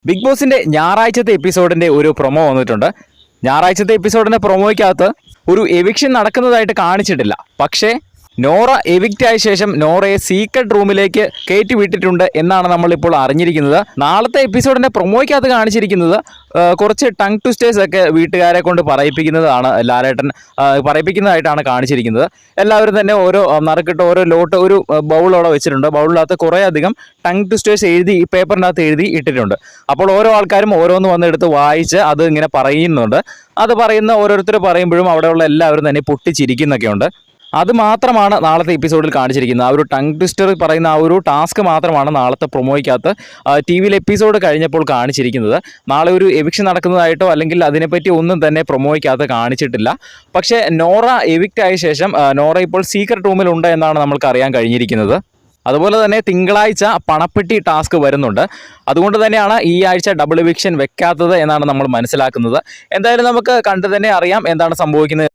Big ബോസിന്റെ ഞായറാഴ്ചത്തെ എപ്പിസോഡിന്റെ ഒരു promo വന്നിട്ടുണ്ട്. ഞായറാഴ്ചത്തെ എപ്പിസോഡിന്റെ പ്രൊമോയ്ക്കകത്ത് ഒരു എവിക്ഷൻ നടക്കുന്നതായിട്ട് കാണിച്ചിട്ടില്ല. പക്ഷേ നോറ എവിക്റ്റ് ആയ ശേഷം നോറയെ സീക്രട്ട് റൂമിലേക്ക് കയറ്റി വിട്ടിട്ടുണ്ട് എന്നാണ് നമ്മളിപ്പോൾ അറിഞ്ഞിരിക്കുന്നത്. നാളത്തെ എപ്പിസോഡിന്റെ പ്രൊമോയ്ക്കകത്ത് കാണിച്ചിരിക്കുന്നത് കുറച്ച് ടങ് ട്വിസ്റ്റേഴ്സ് ഒക്കെ വീട്ടുകാരെ കൊണ്ട് പറയിപ്പിക്കുന്നതാണ്. ലാലേട്ടൻ പറയിപ്പിക്കുന്നതായിട്ടാണ് കാണിച്ചിരിക്കുന്നത്. എല്ലാവരും തന്നെ ഓരോ നറുക്കിട്ട് ഓരോ ലോട്ട് ഒരു ബൗളോടെ വെച്ചിട്ടുണ്ട്. ബൗളിനകത്ത് കുറേ അധികം ടങ് ട്വിസ്റ്റേഴ്സ് എഴുതി ഈ പേപ്പറിനകത്ത് എഴുതി ഇട്ടിട്ടുണ്ട്. അപ്പോൾ ഓരോ ആൾക്കാരും ഓരോന്ന് വന്നെടുത്ത് വായിച്ച് അത് ഇങ്ങനെ പറയുന്നുണ്ട്. അത് പറയുന്ന ഓരോരുത്തർ പറയുമ്പോഴും അവിടെയുള്ള എല്ലാവരും തന്നെ പൊട്ടിച്ചിരിക്കുന്നൊക്കെ ഉണ്ട്. അത് മാത്രമാണ് നാളത്തെ എപ്പിസോഡിൽ കാണിച്ചിരിക്കുന്നത്. ആ ഒരു ടങ് ട്വിസ്റ്റർ പറയുന്ന ആ ഒരു ടാസ്ക് മാത്രമാണ് നാളത്തെ പ്രൊമോയ്ക്കകത്ത് ടി വിയിൽ എപ്പിസോഡ് കഴിഞ്ഞപ്പോൾ കാണിച്ചിരിക്കുന്നത്. നാളെ ഒരു എവിക്ഷൻ നടക്കുന്നതായിട്ടോ അല്ലെങ്കിൽ അതിനെപ്പറ്റി ഒന്നും തന്നെ പ്രൊമോയ്ക്കകത്ത് കാണിച്ചിട്ടില്ല. പക്ഷേ നോറ എവിക്റ്റ് ആയ ശേഷം നോറ ഇപ്പോൾ സീക്രട്ട് റൂമിലുണ്ട് എന്നാണ് നമ്മൾക്ക് അറിയാൻ കഴിഞ്ഞിരിക്കുന്നത്. അതുപോലെ തന്നെ തിങ്കളാഴ്ച പണപ്പെട്ടി ടാസ്ക് വരുന്നുണ്ട്. അതുകൊണ്ട് തന്നെയാണ് ഈ ആഴ്ച ഡബിൾ എവിക്ഷൻ വെക്കാത്തത് എന്നാണ് നമ്മൾ മനസ്സിലാക്കുന്നത്. എന്തായാലും നമുക്ക് കണ്ടു തന്നെ അറിയാം എന്താണ് സംഭവിക്കുന്നത്.